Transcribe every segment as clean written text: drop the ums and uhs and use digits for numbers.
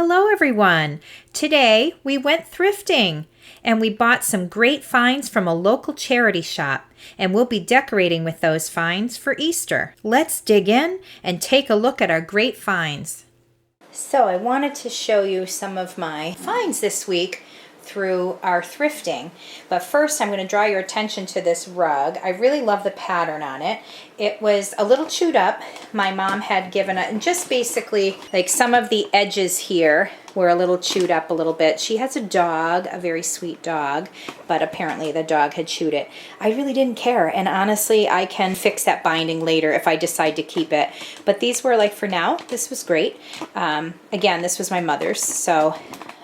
Hello everyone! Today we went thrifting and we bought some great finds from a local charity shop, and we'll be decorating with those finds for Easter. Let's dig in and take a look at our great finds. So I wanted to show you some of my finds this week through our thrifting. But first I'm going to draw your attention to this rug. I really love the pattern on it. It was a little chewed up. My mom had given it, and just basically like some of the edges here were a little chewed up a little bit. She has a dog, a very sweet dog, but apparently the dog had chewed it. I really didn't care, and honestly I can fix that binding later if I decide to keep it. But these were like, for now, this was great. Again, this was my mother's, so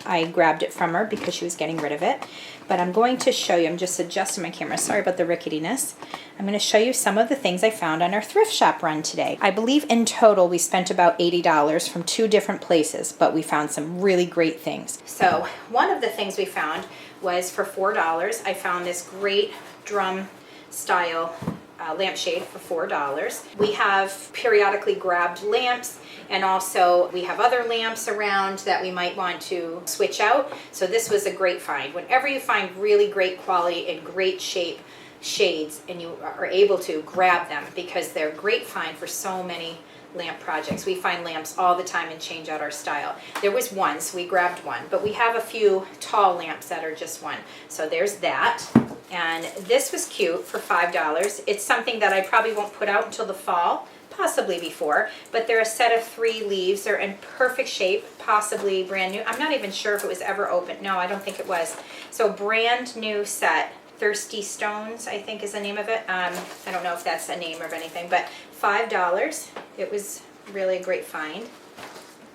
I grabbed it from her because she was getting rid of it. But I'm going to show you, I'm just adjusting my camera, sorry about the ricketiness. I'm going to show you some of the things I found on our thrift shop run today. I believe in total we spent about $80 from 2 different places, but we found some really great things. So one of the things we found was for $4. I found this great drum style lampshade for $4. We have periodically grabbed lamps, and also we have other lamps around that we might want to switch out. So this was a great find. Whenever you find really great quality and great shape shades and you are able to, grab them, because they're a great find for so many lamp projects. We find lamps all the time and change out our style. There was one, so we grabbed one, but we have a few tall lamps that are just one. So there's that. And this was cute for $5. It's something that I probably won't put out until the fall, possibly before, but they're a set of 3 leaves. They're in perfect shape, possibly brand new. I'm not even sure if it was ever opened. No, I don't think it was. So brand new set. Thirsty Stones, I think is the name of it. I don't know if that's a name of anything, but $5. It was really a great find.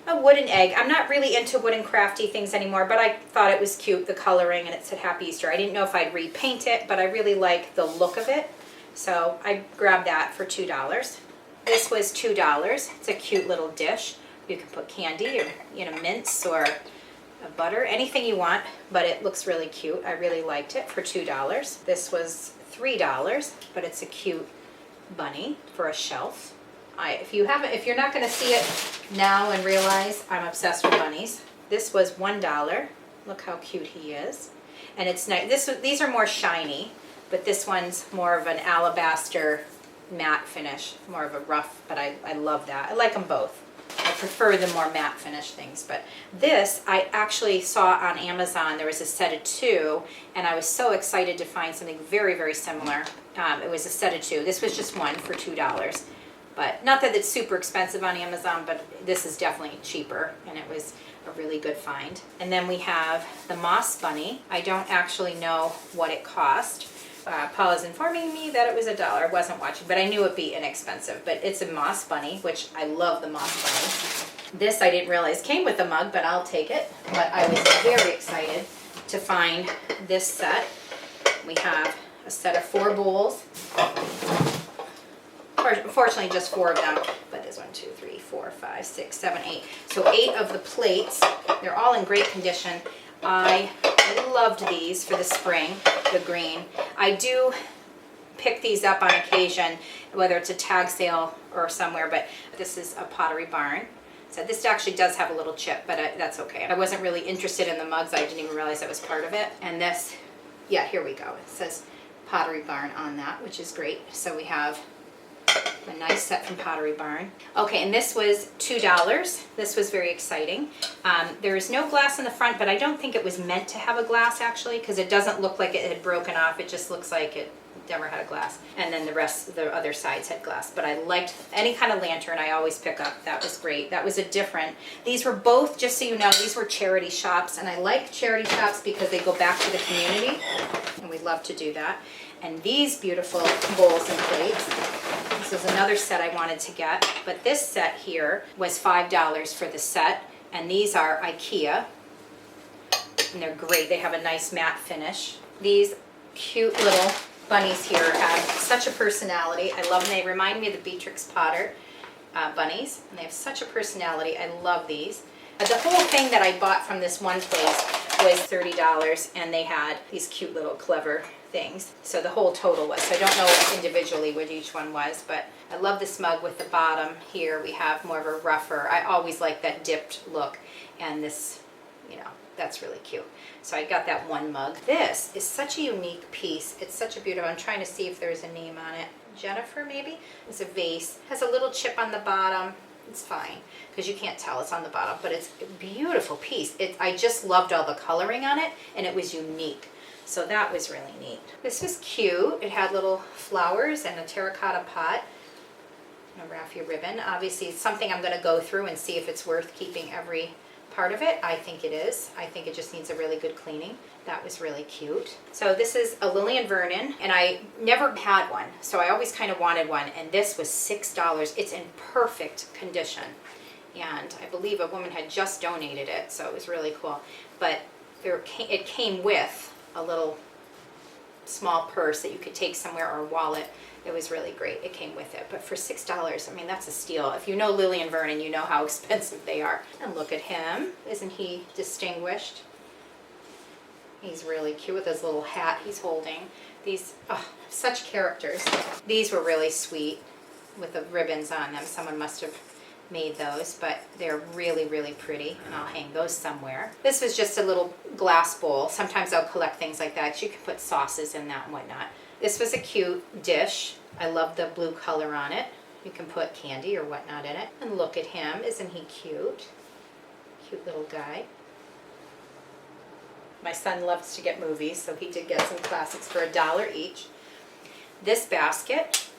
A wooden egg. I'm not really into wooden crafty things anymore, but I thought it was cute, the coloring, and it said Happy Easter. I didn't know if I'd repaint it, but I really like the look of it, so I grabbed that for $2. This was $2. It's a cute little dish. You can put candy or, mints or butter, anything you want, but it looks really cute. I really liked it for $2. This was $3, but it's a cute bunny for a shelf. If you're not going to see it now and realize, I'm obsessed with bunnies. This was $1. Look how cute he is, and it's nice. These are more shiny, but this one's more of an alabaster matte finish, more of a rough. But I love that. I like them both. I prefer the more matte finish things, but this I actually saw on Amazon. There was a set of 2, and I was so excited to find something very, very similar. It was a set of 2. This was just one for $2. But not that it's super expensive on Amazon, but this is definitely cheaper, and it was a really good find. And then we have the Moss Bunny. I don't actually know what it cost. Paula's informing me that it was $1. I wasn't watching, but I knew it'd be inexpensive. But it's a Moss Bunny, which I love the Moss Bunny. This I didn't realize came with a mug, but I'll take it. But I was very excited to find this set. We have a set of 4 bowls. Unfortunately, just 4 of them, but there's 1, 2, 3, 4, 5, 6, 7, 8. So 8 of the plates. They're all in great condition. I loved these for the spring, the green. I do pick these up on occasion, whether it's a tag sale or somewhere, but this is a Pottery Barn. So this actually does have a little chip, but that's okay. I wasn't really interested in the mugs. I didn't even realize that was part of it. And this, yeah, here we go. It says Pottery Barn on that, which is great. So we have a nice set from Pottery Barn. Okay, and this was $2. This was very exciting. There is no glass in the front, but I don't think it was meant to have a glass actually, because it doesn't look like it had broken off. It just looks like it never had a glass. And then the other sides had glass. But I liked any kind of lantern I always pick up. That was great. That was a different. These were both, just so you know, these were charity shops, and I like charity shops because they go back to the community, and we love to do that. And these beautiful bowls and plates. This is another set I wanted to get, but this set here was $5 for the set, and these are IKEA, and they're great. They have a nice matte finish. These cute little bunnies here have such a personality. I love them. They remind me of the Beatrix Potter bunnies, and they have such a personality. I love these. The whole thing that I bought from this one place was $30, and they had these cute little clever things. So the whole total was, so I don't know individually what each one was, but I love this mug with the bottom here. We have more of a rougher, I always like that dipped look, and this, you know, that's really cute. So I got that one mug. This is such a unique piece. It's such a beautiful, I'm trying to see if there's a name on it. Jennifer maybe? It's a vase, has a little chip on the bottom. It's fine because you can't tell it's on the bottom, but it's a beautiful piece. I just loved all the coloring on it, and it was unique. So that was really neat. This was cute. It had little flowers and a terracotta pot, a raffia ribbon. Obviously, it's something I'm going to go through and see if it's worth keeping every part of it. I think it is. I think it just needs a really good cleaning. That was really cute. So this is a Lillian Vernon, and I never had one, so I always kind of wanted one, and this was $6. It's in perfect condition, and I believe a woman had just donated it, so it was really cool. But it came with a little small purse that you could take somewhere, or a wallet. It was really great. It came with it. But for $6, I mean, that's a steal. If you know Lillian Vernon, you know how expensive they are. And look at him. Isn't he distinguished? He's really cute with his little hat he's holding. These, oh, such characters. These were really sweet with the ribbons on them. Someone must have made those, but they're really, really pretty, and I'll hang those somewhere. This was just a little glass bowl. Sometimes I'll collect things like that. You can put sauces in that and whatnot. This was a cute dish. I love the blue color on it. You can put candy or whatnot in it. And look at him. Isn't he cute? Cute little guy. My son loves to get movies, so he did get some classics for $1 each. This basket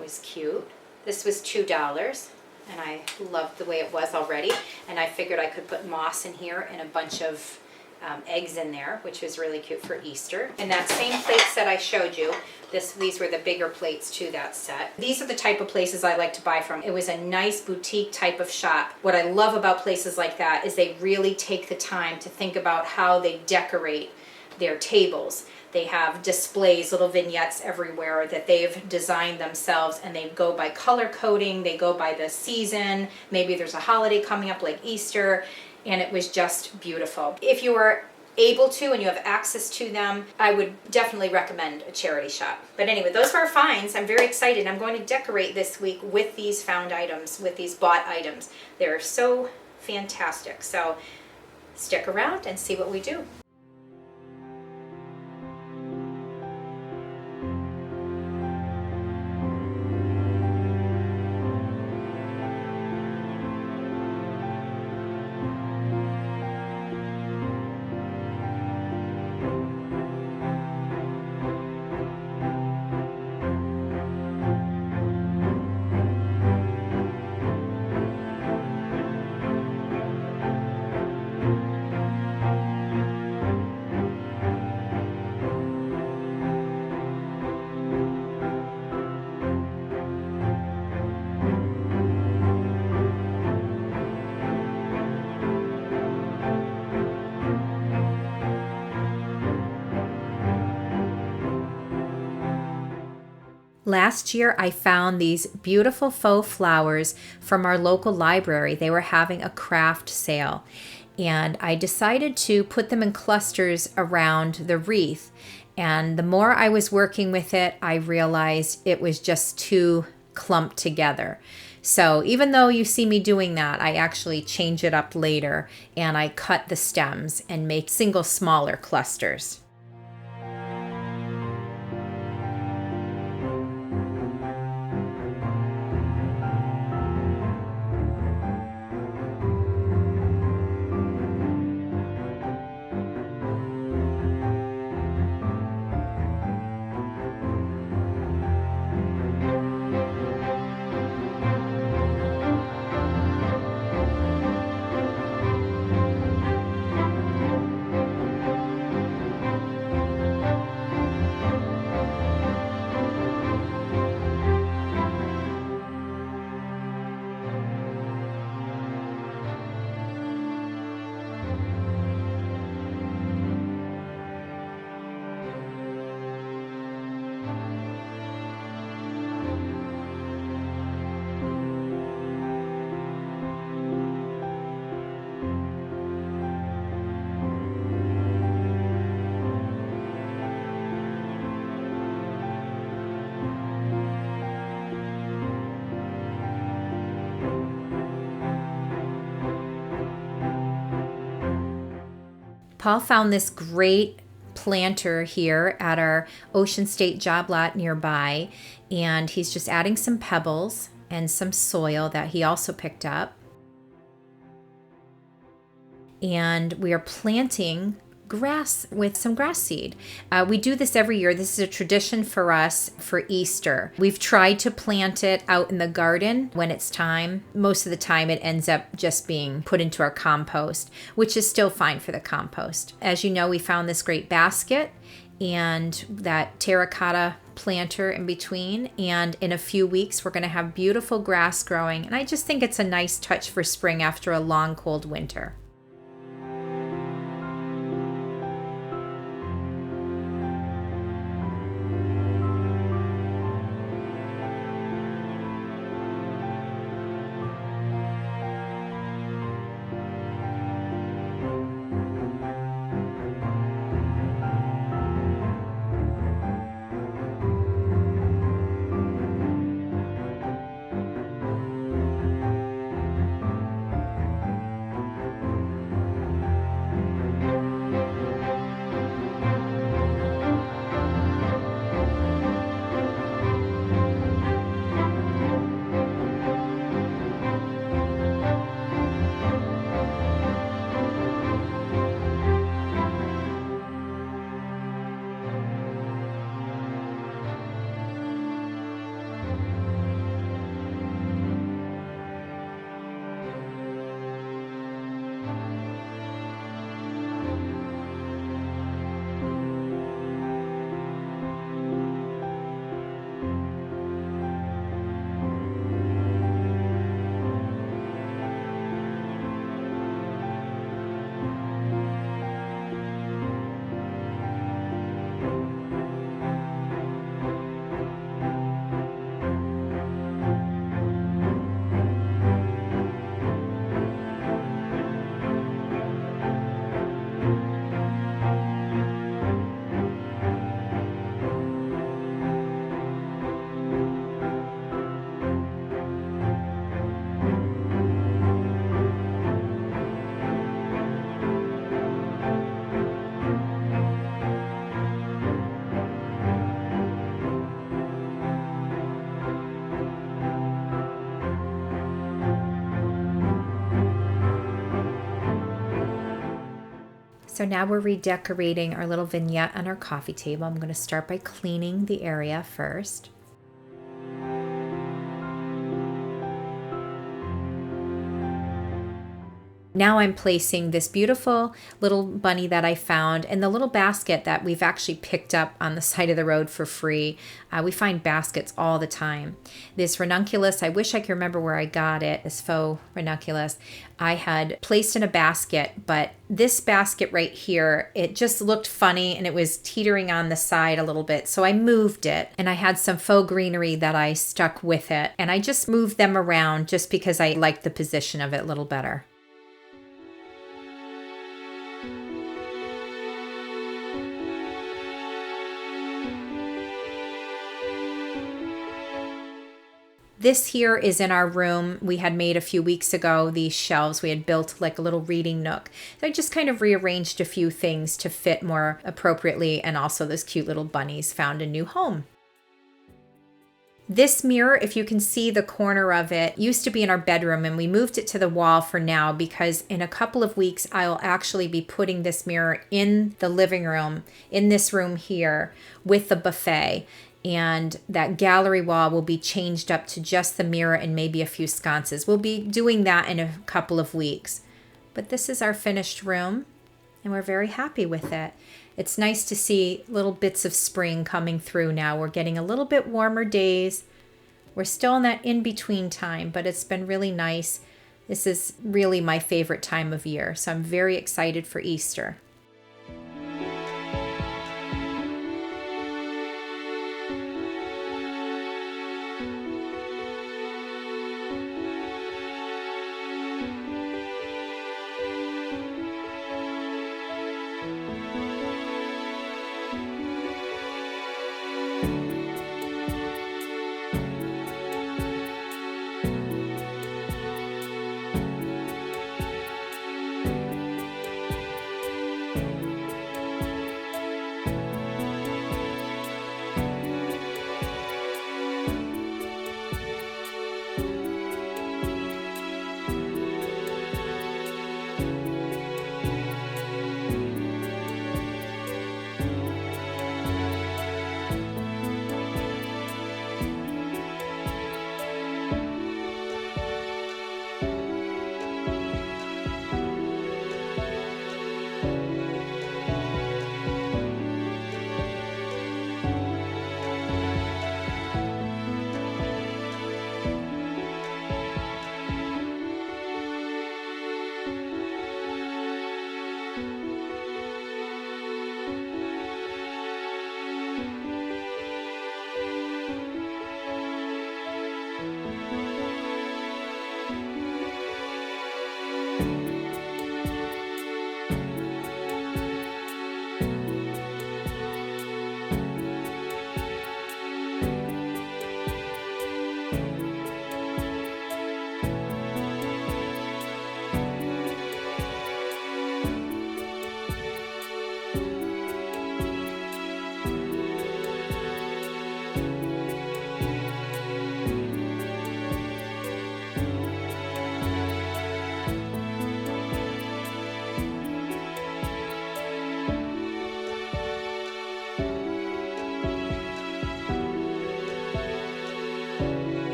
was cute. This was $2, and I loved the way it was already. And I figured I could put moss in here and a bunch of eggs in there, which was really cute for Easter. And that same plate set I showed you, these were the bigger plates to that set. These are the type of places I like to buy from. It was a nice boutique type of shop. What I love about places like that is they really take the time to think about how they decorate their tables. They have displays, little vignettes everywhere that they've designed themselves, and they go by color coding, they go by the season. Maybe there's a holiday coming up like Easter, and it was just beautiful. If you are able to and you have access to them, I would definitely recommend a charity shop. But anyway, those are our finds. I'm very excited. I'm going to decorate this week with these found items, with these bought items. They're so fantastic. So stick around and see what we do. Last year, I found these beautiful faux flowers from our local library. They were having a craft sale, and I decided to put them in clusters around the wreath. And the more I was working with it, I realized it was just too clumped together. So even though you see me doing that, I actually change it up later, and I cut the stems and make single smaller clusters. Paul found this great planter here at our Ocean State job lot nearby, and he's just adding some pebbles and some soil that he also picked up. And we are planting grass with some grass seed. We do this every year. This is a tradition for us for Easter. We've tried to plant it out in the garden when it's time. Most of the time it ends up just being put into our compost, which is still fine for the compost. As you know, we found this great basket and that terracotta planter in between, and in a few weeks we're going to have beautiful grass growing, and I just think it's a nice touch for spring after a long cold winter. So now we're redecorating our little vignette on our coffee table. I'm going to start by cleaning the area first. Now I'm placing this beautiful little bunny that I found in the little basket that we've actually picked up on the side of the road for free. We find baskets all the time. This ranunculus, I wish I could remember where I got it, this faux ranunculus, I had placed in a basket, but this basket right here, it just looked funny and it was teetering on the side a little bit. So I moved it, and I had some faux greenery that I stuck with it, and I just moved them around just because I liked the position of it a little better. This here is in our room. We had made a few weeks ago these shelves. We had built like a little reading nook. So I just kind of rearranged a few things to fit more appropriately, and also those cute little bunnies found a new home. This mirror, if you can see the corner of it, used to be in our bedroom, and we moved it to the wall for now because in a couple of weeks I'll actually be putting this mirror in the living room, in this room here with the buffet. And that gallery wall will be changed up to just the mirror and maybe a few sconces. We'll be doing that in a couple of weeks. But this is our finished room, and we're very happy with it. It's nice to see little bits of spring coming through now. We're getting a little bit warmer days. We're still in that in-between time, but it's been really nice. This is really my favorite time of year, so I'm very excited for Easter.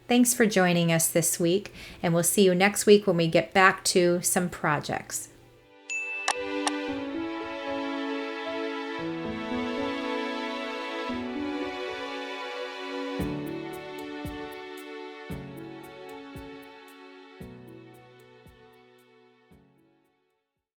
Thanks for joining us this week, and we'll see you next week when we get back to some projects.